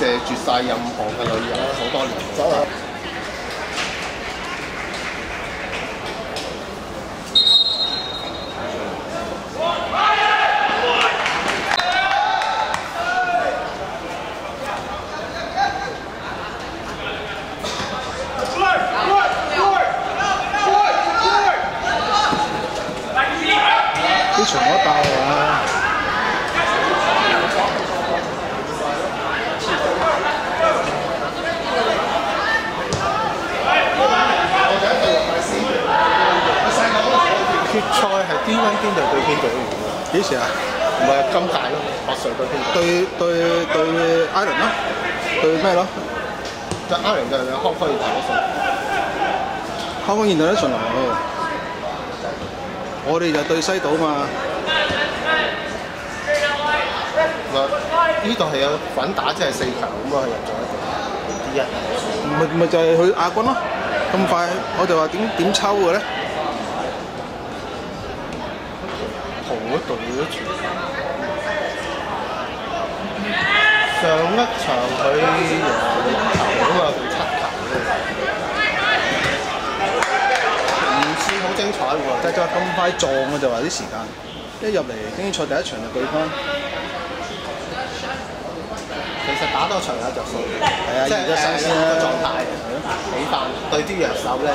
謝絕晒任何嘅旅遊好多年。走啊！啲場我爆啊！決賽係 D1 邊隊對邊隊？幾時啊？唔係今屆咯，8歲對邊隊？對艾倫咯，對咩咯？對艾倫就係康輝大嗰隊。香港現代都巡來喎，我哋就對西島嘛。呢度係有份打，即係4強咁啊，入咗D1。咪就係去亞軍咯，咁快我就話點抽嘅咧？同一隊都全球。上一場佢贏6球咁啊，佢7球唔算好精彩喎。就咁快撞我就話啲時間，一入嚟經賽第一場就對翻。其實打多場有着數，係啊，即係而家新鮮啦，狀態起翻對啲弱手咧，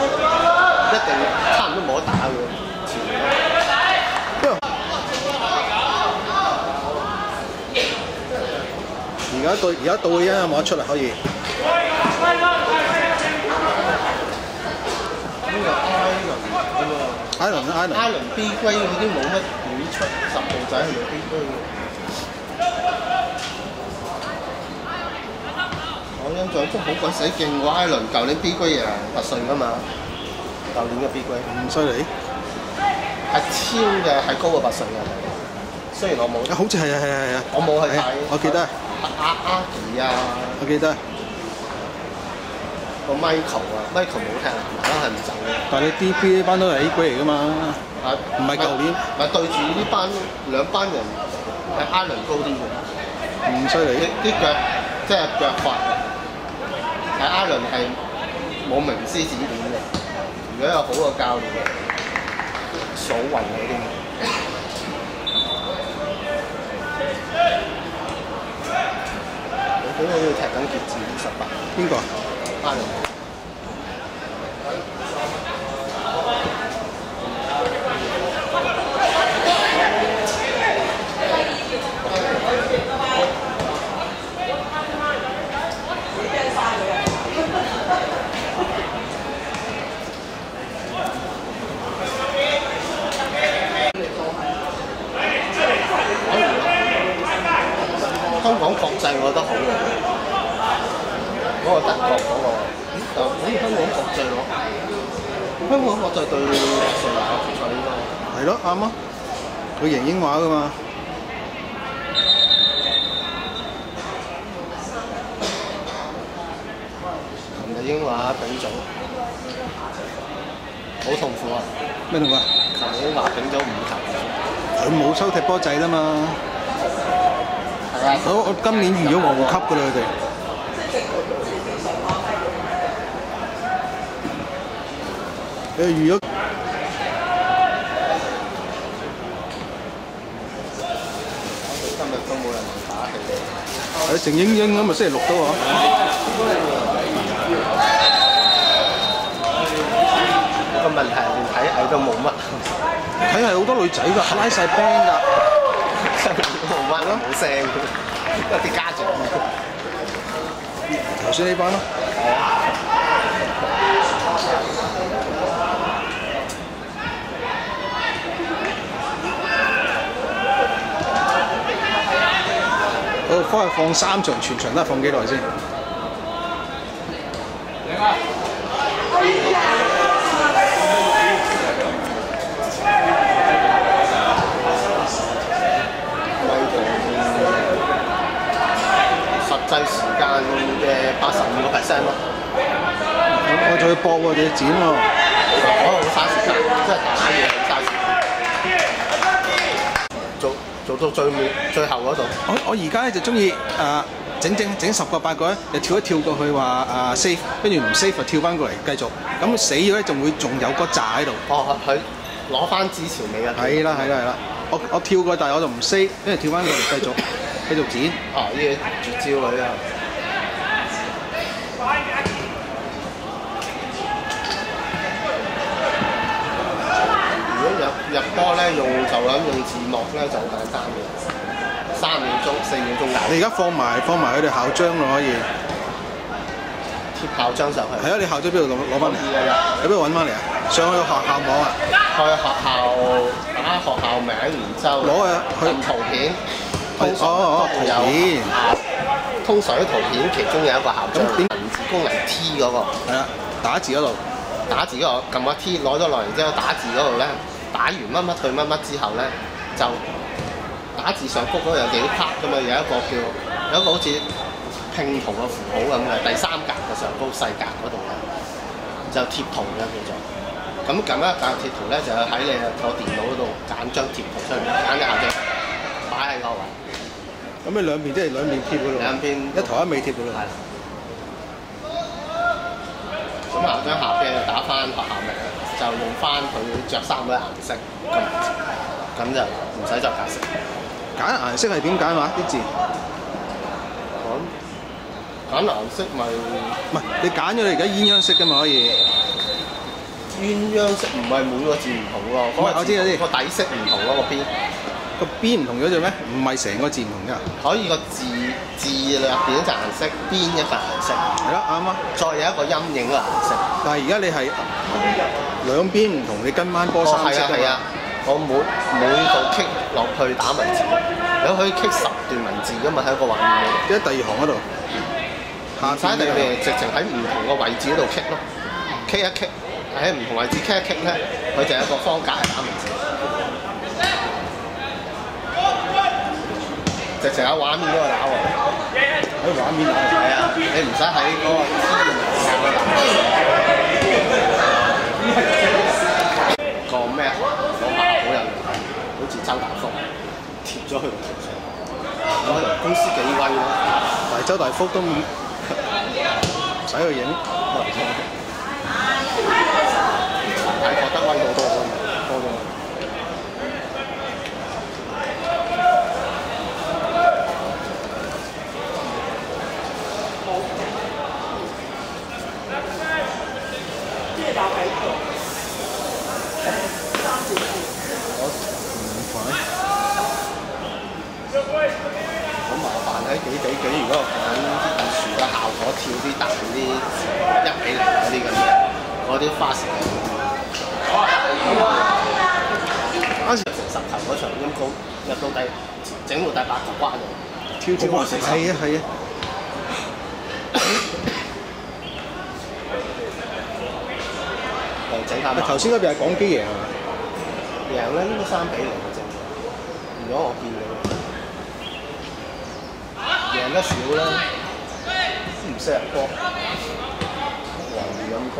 一定差唔多冇得打嘅。而家到嘅因有冇得出嚟可以？呢個艾倫 B 龜已經冇乜點出10號仔去到 B 龜嘅。我印象中好鬼死勁喎，艾倫舊年 B 龜贏8歲㗎嘛，舊年嘅 B 龜咁犀利？係超嘅，係高過8歲嘅。雖然我冇，好似係啊，我冇去睇，我記得阿傑啊，我記得個 Michael 啊 ，Michael 冇踢，可能係唔走嘅。但係你 DB 呢班都係 A 龜嚟㗎嘛，唔係舊年。咪對住呢兩班人係艾倫高啲嘅，唔犀利。啲腳即係腳法係艾倫係冇名師指點嘅。如果有好嘅教練，數運嗰啲。佢好似踢緊傑志18。邊個？艾倫。香港國際我覺得好喎，嗰個德國嗰個，香港國際咯，香港國際對瑞亞決賽應該係咯，啱啊！佢贏英華㗎嘛。琴日英華丙組，好痛苦啊！咩痛苦啊？琴日英華丙組5球，佢冇收踢波仔啦嘛。我今年預咗皇級㗎啦，佢哋。佢預咗。今日都冇人打氣。係靜英英咁咪星期6都啊。個問題係連體藝都冇乜。體藝好多女仔㗎，拉晒 band 㗎。冇乜咯，冇聲，因為啲家長。頭先呢班咯。係啊。我翻去放3場，全場都係放幾耐先？實際時間嘅85%咯。我仲要搏喎，仲要剪喎。好嘥時間，即係打嘢好嘥時間。做到最後嗰度。我而家咧就中意整10個8個咧，就跳一跳過去話safe， 跟住唔 safe 就跳翻過嚟繼續，咁死咗咧仲有個炸喺度。哦，佢攞翻支朝尾嘅。係啦。我跳過，但係我就唔 safe，跟住跳翻過嚟繼續剪。哦，呢個絕招嚟啊！如果入波咧，用字幕咧就好簡單嘅。3秒鐘、4秒鐘你而家放埋佢哋校章咯，可以貼校章上去。係啊，你校章邊度攞翻嚟？喺邊度揾翻嚟啊？上去學校網啊？去學校打學校名，然之後攞啊去圖片。圖片。通常啲圖片其中有一個校章，文字功能 T 嗰個。係啦，打字嗰度。打字嗰個撳個 T 攞咗落嚟之後，打字嗰度咧，打完乜乜對乜乜之後咧，就打字上幅嗰度有幾 part 㗎嘛，有一個好似拼圖嘅符號咁嘅，第3格嘅上高細格嗰度咧，就貼圖嘅叫做。咁撳一格貼圖咧，就喺你個電腦嗰度揀張貼圖出嚟，揀啲校章擺喺個位。咁你兩邊即係兩邊貼嗰度。兩邊一頭一尾貼嗰度。係啦。咁校章下邊打翻學校名，就用翻佢着衫嗰啲顏色，咁就唔使再解釋。揀顏色係點揀話啲字？揀顏色咪唔係你揀咗你而家鴛鴦色㗎嘛可以。鴛鴦色唔係每個字唔同喎，我知個底色唔同咯，個邊。個邊唔同咗啫咩？唔係成個字唔同㗎。可以個字入邊一隻顏色，邊一個顏色。係啦，啱啊。再有一個陰影嘅顏色。但係而家你係兩邊唔同，你跟翻波3色㗎嘛。我每度 click 落去打文字，你可以 click 10段文字㗎嘛，喺個畫面嗰度。即係第2行嗰度。唔使你哋直情喺唔同個位置嗰度 click 咯 ，click 一 click，喺唔同位置 click 一 click 咧，佢就有一個方格係打文字。直情喺畫面嗰度打喎。喺畫面打。係啊，你唔使喺嗰個天嗰度打。個咩學校好有型，好似周大福貼咗去個圖上，我哋公司幾威咯。但係周大福都唔使去影，係覺得威好多咗。好麻煩喺幾，如果講啲特殊嘅效果，跳啲大啲1:0嗰啲咁嘅，嗰啲花式。嗰時成10球嗰場陰功，入到整到第8球關咗，跳過成10。係啊係啊。整下。頭先嗰邊係港機贏係嘛？贏咧應該3:0嘅啫。如果我見你贏得少啦，唔識入波，黃魚陰功。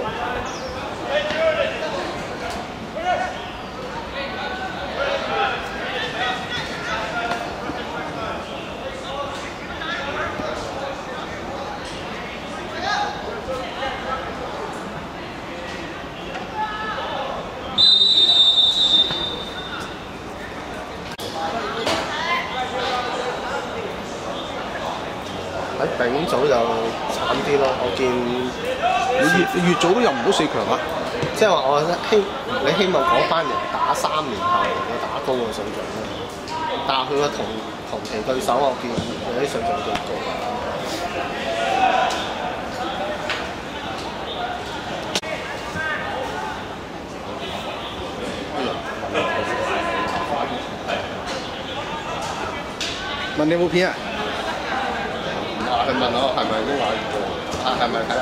喺丙組就慘啲咯，我見你越早都入唔到4強啊！即係話你希望嗰班人打3年後嘅打高個水準咯，但係佢個同期對手我見有啲水準幾高。問你有冇片啊？佢問我係咪都玩過，係咪睇嚟？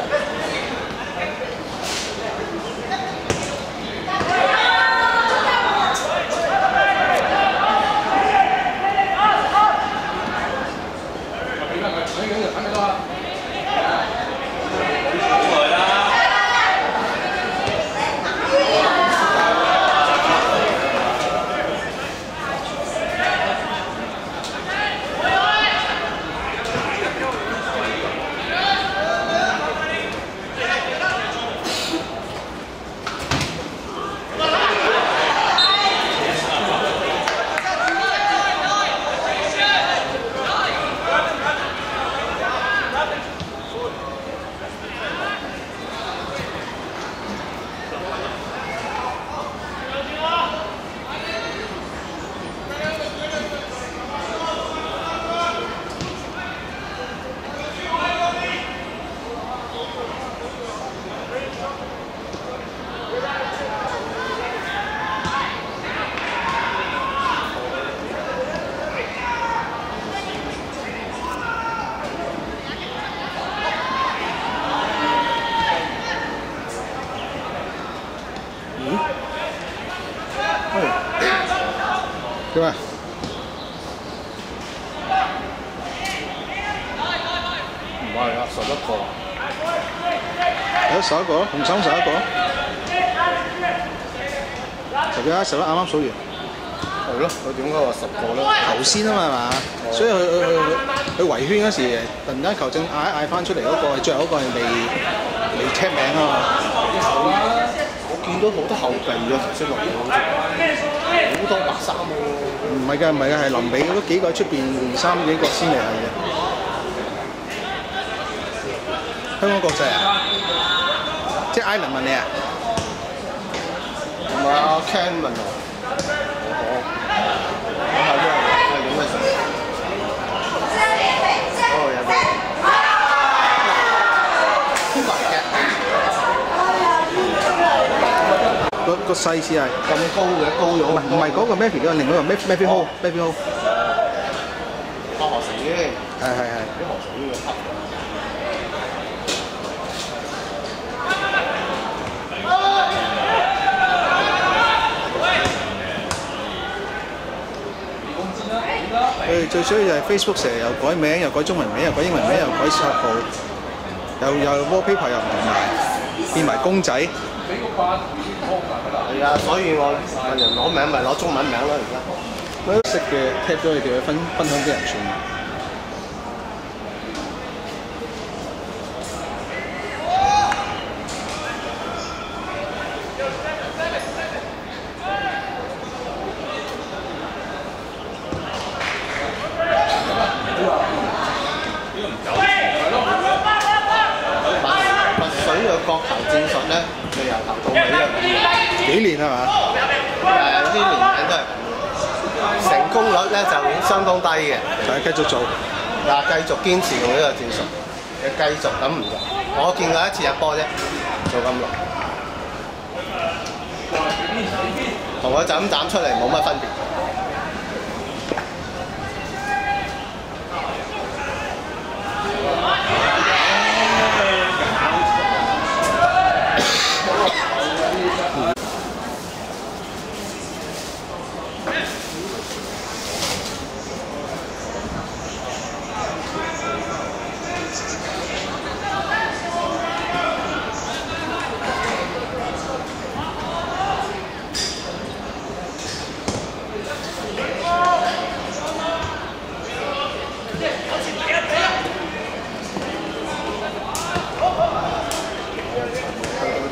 點啊？唔係啊，11個。有11個，紅手11個。11啱啱數完。係咯，佢點解話10個咧？頭先啊嘛係嘛，所以佢圍圈嗰時，突然間球證嗌翻出嚟嗰個，最後嗰個係未 check 名啊嘛。我見到好多後備嘅頭先落嚟，好多白衫喎。唔係㗎，係臨尾嗰幾個喺出邊換衫幾個先嚟係嘅。香港國際啊？即係 Island 問你啊？唔係啊 ，Ken 問我。個細字係咁高嘅，高咗。唔係嗰個 Matthew 嗰個，另外一個 Matthew Hall。何成英。係。啲何成英嘅黑。佢最主要就係 Facebook 成日又改名，又改中文名，又改英文名，又改插號，又 wallpaper 又唔同埋，變埋公仔。係啊，所以我問人攞名咪攞中文名咯，而家。我都識嘅 tap 咗你哋去分享俾人算。墨水嘅國球戰術咧，佢由頭到尾都係咁嘅。幾年係嘛？啲年齡都係咁嘅，成功率咧就相當低嘅。就係繼續做。嗱，繼續堅持用呢個戰術，你繼續咁唔用。我見過一次入波啫，做咁耐，同佢就咁斬出嚟冇乜分別。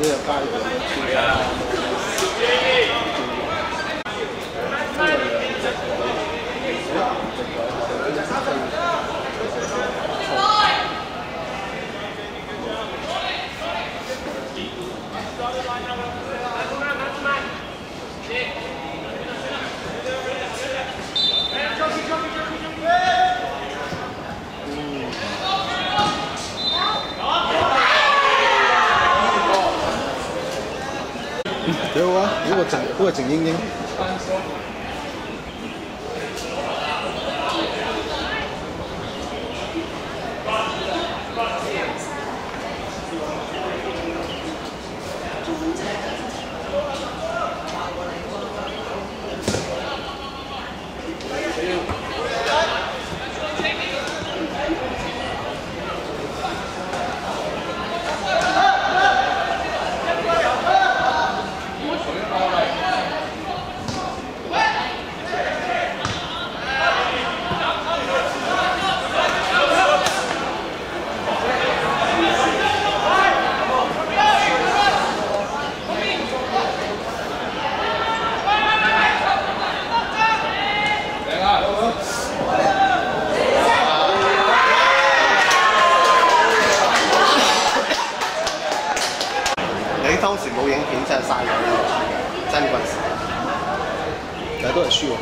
呢個街幾好啊！嗰個靜英英。你當時冇影片真係嘥咗，真嗰陣時，但係都係輸喎。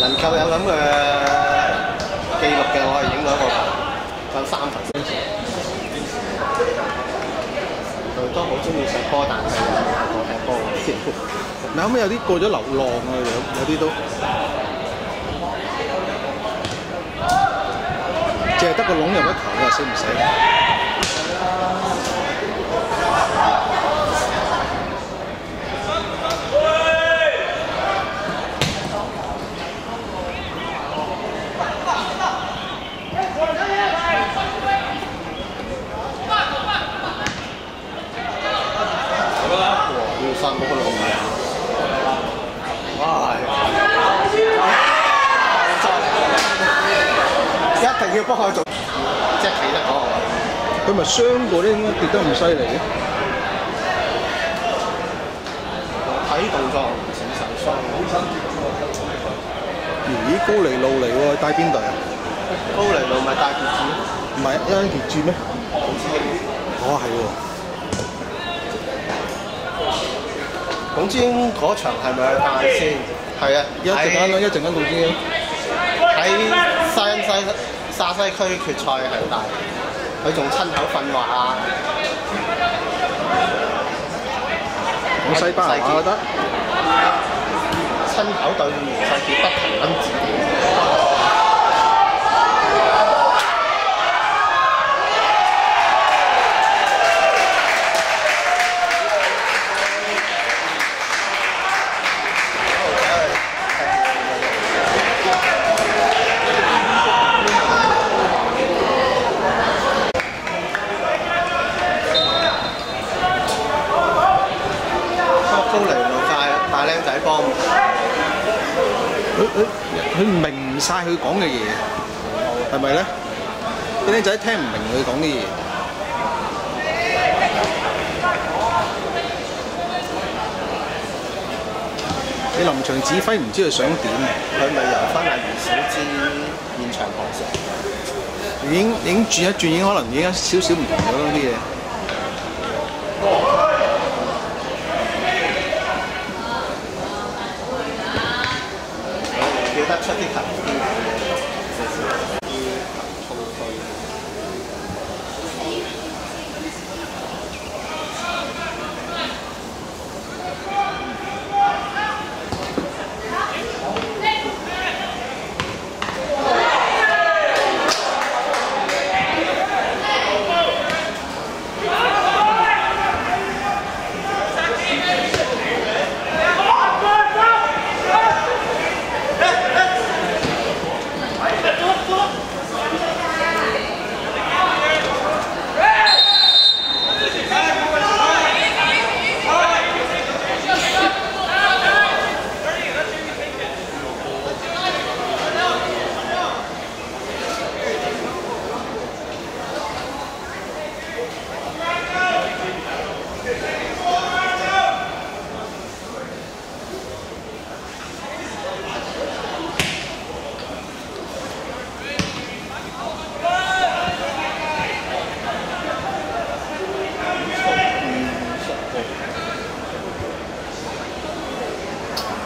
能夠有咁嘅記錄嘅，我係影咗一個夠3分。佢都好中意食波，但係又冇踢波嘅。咪後尾有啲過咗流浪啊，有啲都。淨係得個籠入一球，你話死唔死？山冇去咁遠。哇！一定要幫佢做，即係企得嗰個位。佢咪傷過咧？點解跌得咁犀利嘅？睇動作唔似受傷。咦，高尼路嚟喎，帶邊隊啊？高尼路咪帶傑志？唔係一間傑志咩？好知嘅。哦，係喎。總之嗰場係咪去帶先？係啊，一陣間咯，一陣間到先。喺沙西區決賽係帶，佢仲親口訓話啊！講西班牙話得，親口對袁世傑不停咁指點。高尼路大僆仔幫，佢明晒佢講嘅嘢，係咪咧？啲僆仔聽唔明佢講啲嘢。你臨場指揮唔知佢想點？佢咪由翻阿袁小芝現場講成，已經轉一轉，已經可能已經有少少唔同咗咯啲嘢。叫得出啲球啲衝推。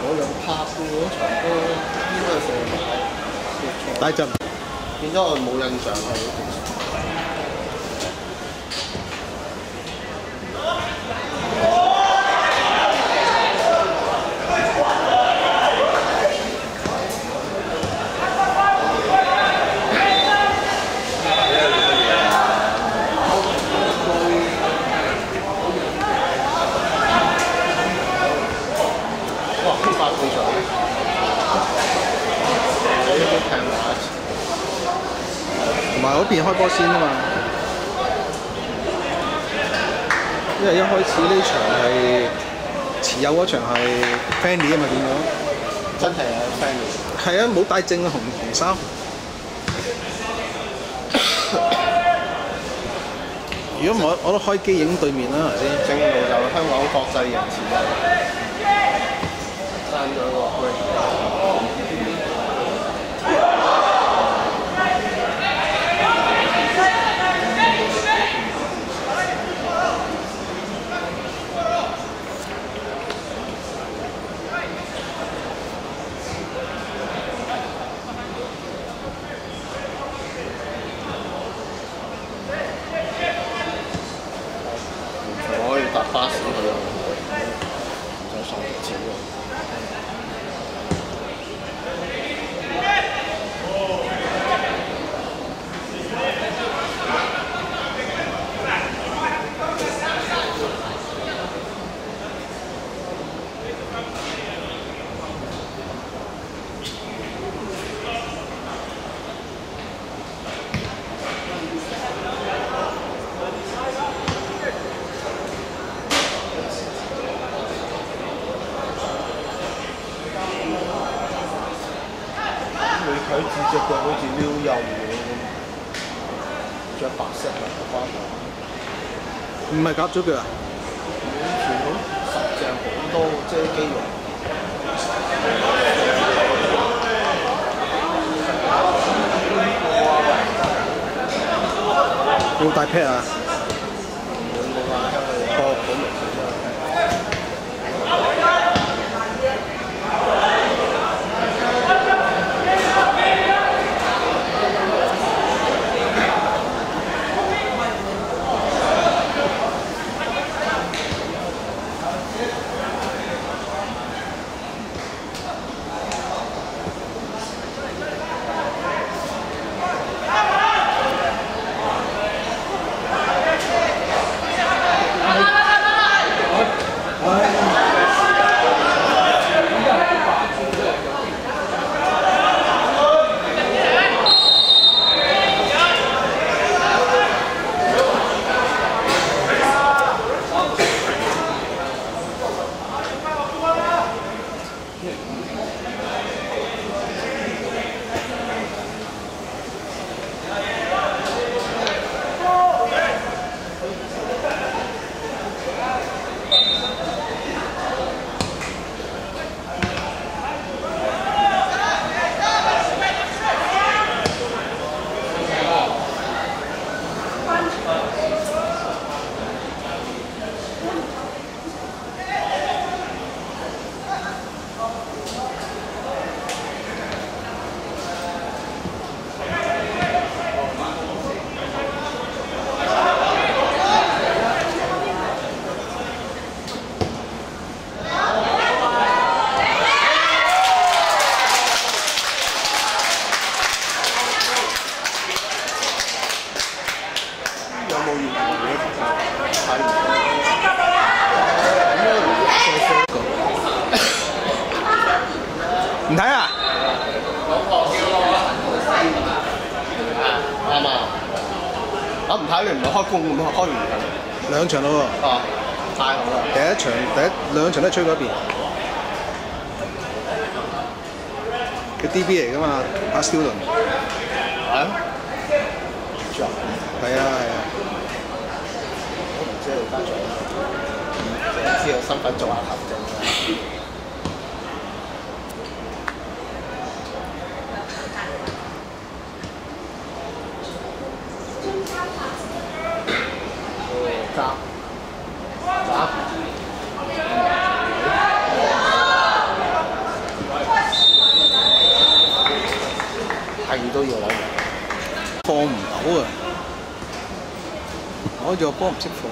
我又拍過嗰場波，應該係射馬，大陣變咗我冇印象係。同埋嗰邊開波先啊嘛，因為一開始呢場係持有嗰場係 Fanny 啊嘛，變咗真係啊 Fanny。係啊，冇帶正嘅紅衫。如果我都開機影對面啦，係咪先？正路就香港國際人士刪咗個 break。我可以搭巴士去啊，唔使送錢喎。字隻腳好似撩幼嘅咁，着白色嘅花頭，唔係夾咗腳啊？全部實淨好多遮肌肉。有冇大 pat 啊？冇啊，好明顯啊！唔睇啊？啱啊！我唔睇你唔係開工咁開完兩場咯喎。啊，太好啦！兩場都係吹嗰邊。佢 DB 嚟㗎嘛，阿 Stewart。係啊。係啊係啊。我唔知你家長，淨係知道身份做下頭啫。係都要攞放唔到啊！攞住個波唔識放。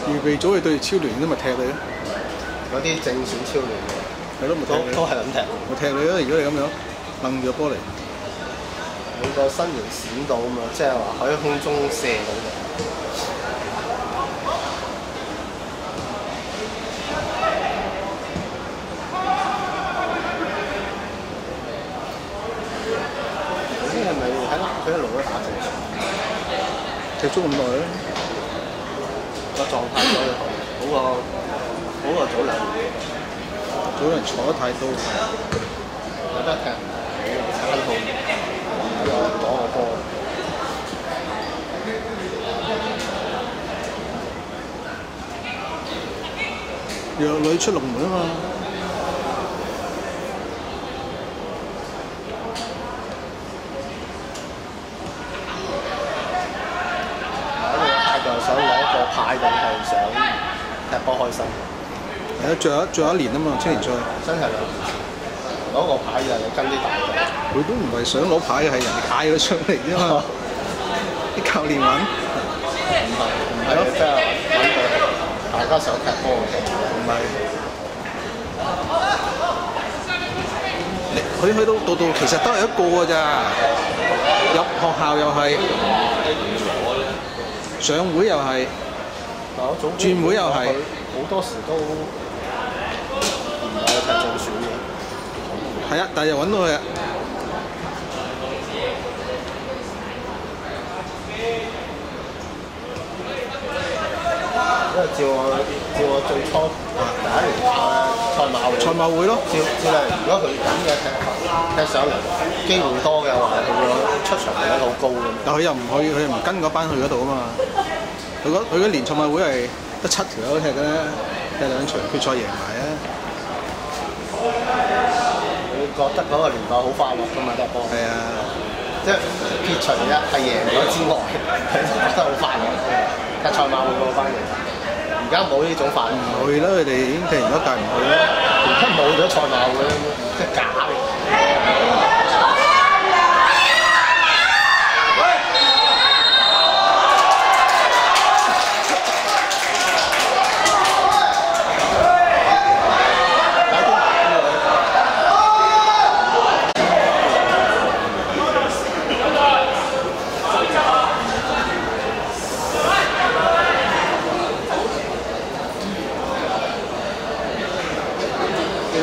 預備組你對住超聯都咪踢你咯。嗰啲正選超聯嘅，係咯，咪踢你。都係咁踢。咪踢你咯！如果你咁樣掹住個波嚟，你個身形閃到啊嘛，即係話喺空中射到嘅。係咪喺佢一路都打正常？踢足咁耐咧，個狀態所以好過早兩年。早人坐得太多，有得踢，餐號又攞個波。弱女出龍門啊嘛！想攞個牌定係想踢波開心？係啊，最後一年啊嘛，青年賽。真係兩件事。攞個牌就係跟啲大隊。佢都唔係想攞牌嘅，係人哋派佢上嚟啫嘛。啲教練揾。唔係，即係揾佢大家想踢波嘅。唔係。佢去到其實都係一個㗎咋，入學校又係。上會又係，轉會又係，好多時都唔係踢正選嘅。係啊，但係又揾到佢啊！因為照照我最初第一年打賽馬會，賽馬會咯，照例，如果佢咁嘅踢上嚟機會多嘅話，佢會出場率好高嘅。但佢又唔去，佢又唔跟嗰班去嗰度啊嘛。佢嗰年賽馬會係得7條友踢嘅咧，踢2場決賽贏埋啊！佢覺得嗰個年代好快樂㗎嘛，踢波。係啊，即係撇除一係贏咗之外，佢都覺得好快樂。踢賽馬會嗰班人，而家冇呢種快樂。唔去啦，佢哋已經踢完一屆唔去啦。而家冇咗賽馬會，即係假嘅。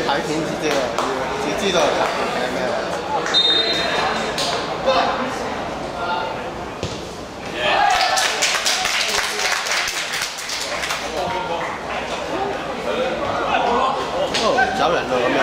睇片先知啊，只知道係咩嚟。哦，走人到咁樣。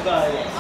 係啊。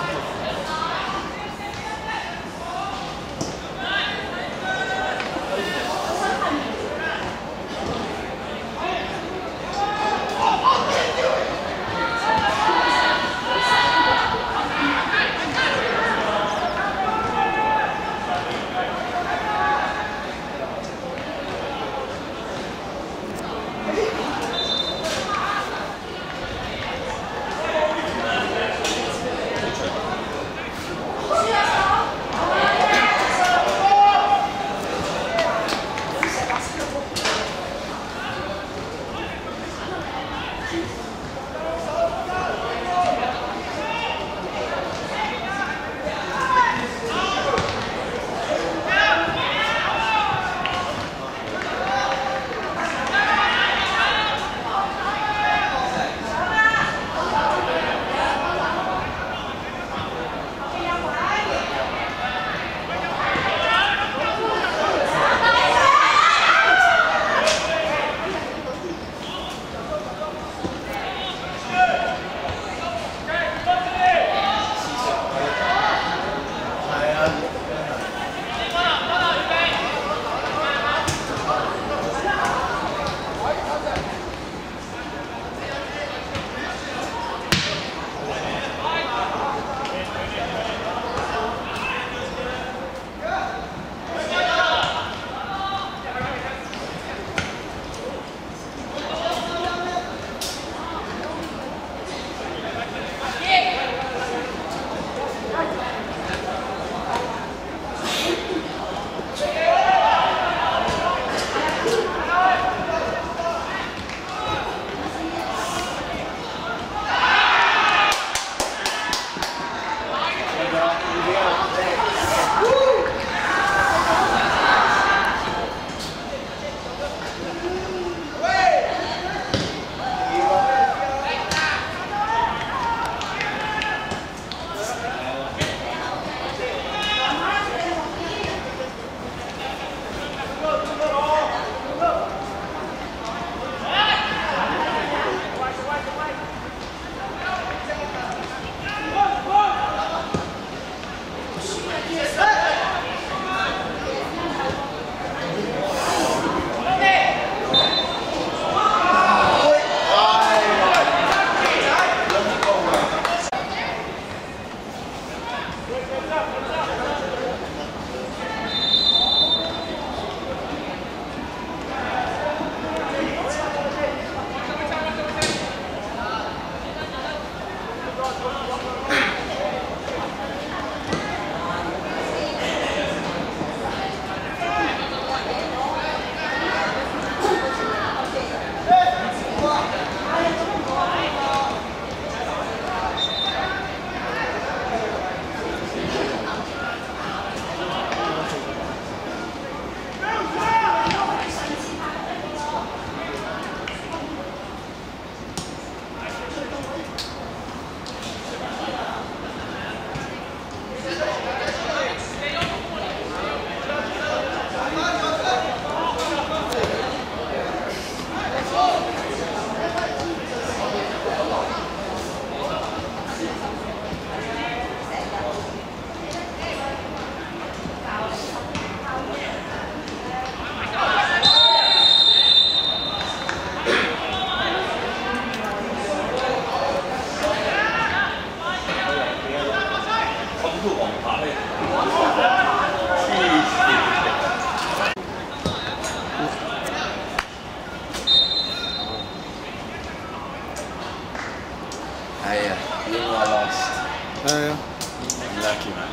Lucky man.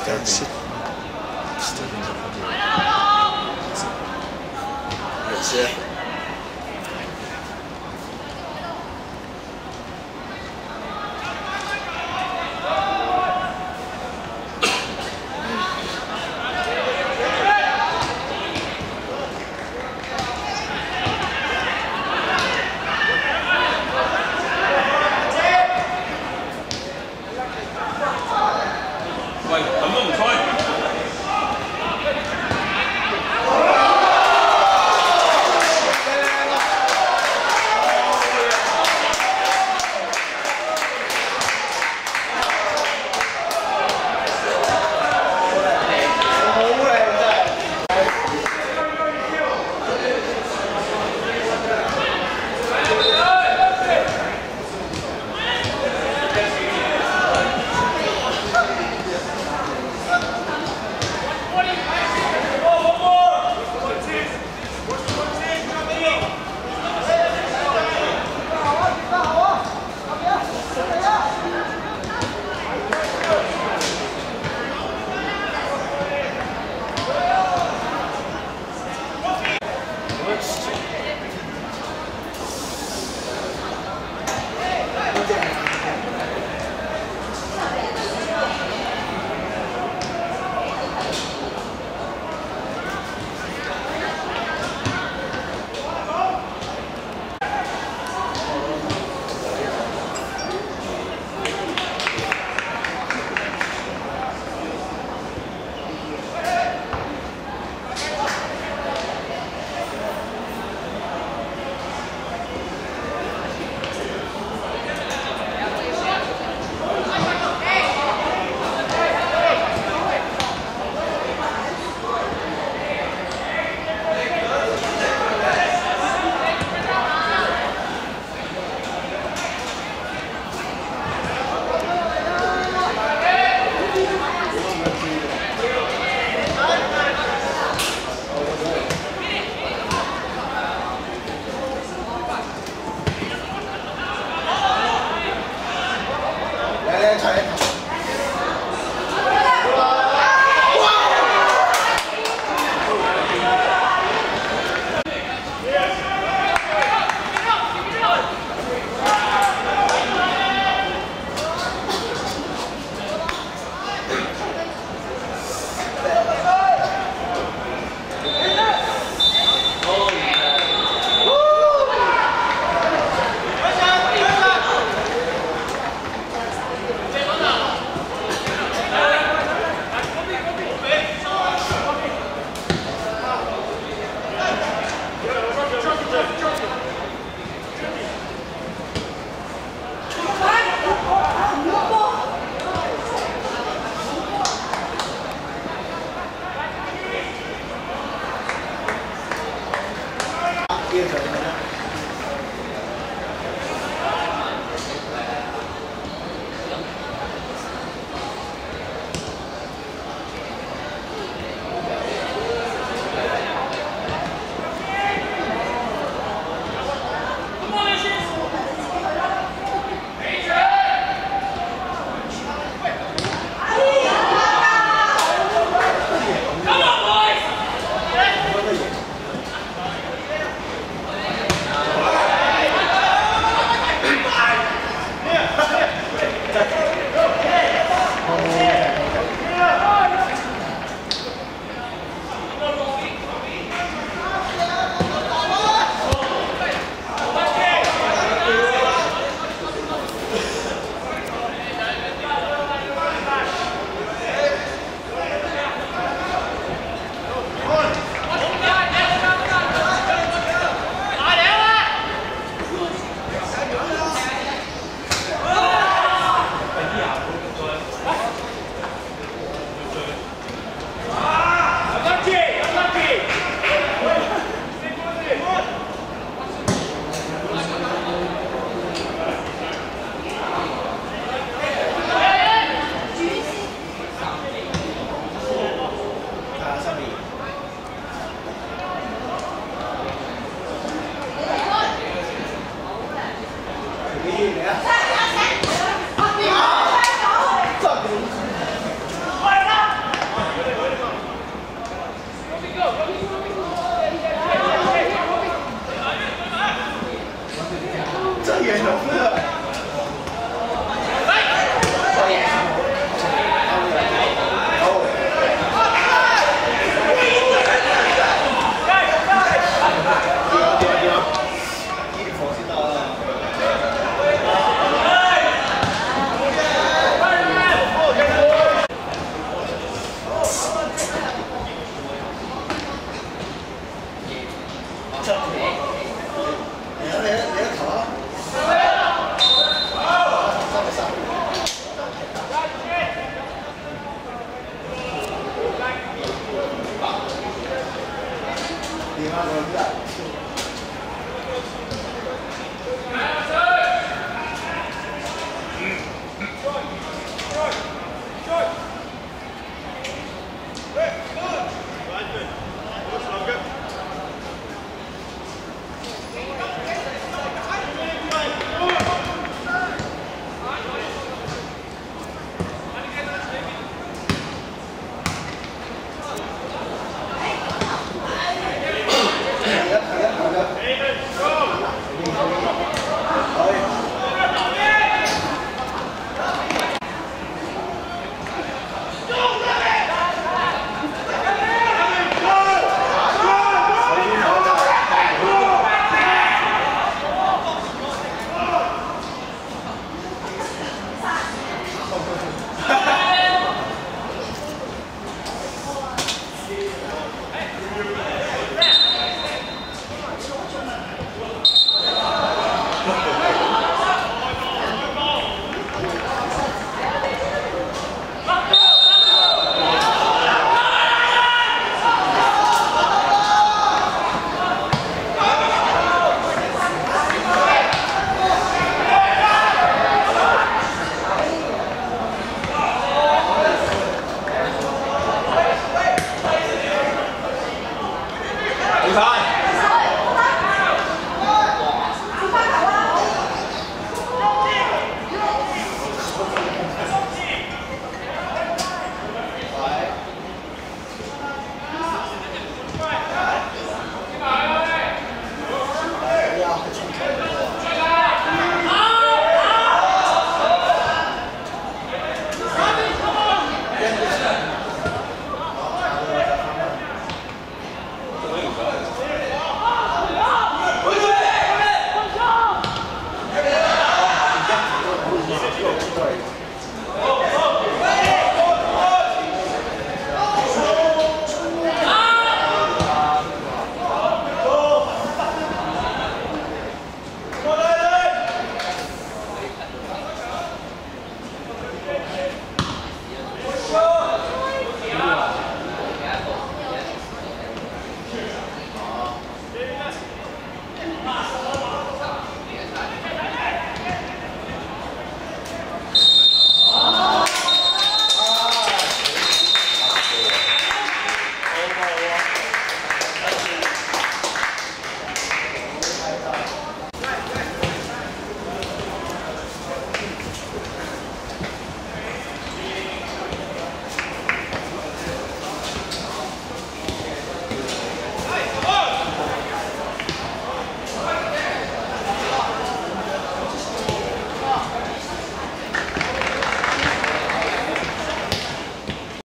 That's it. That's it. 贏咗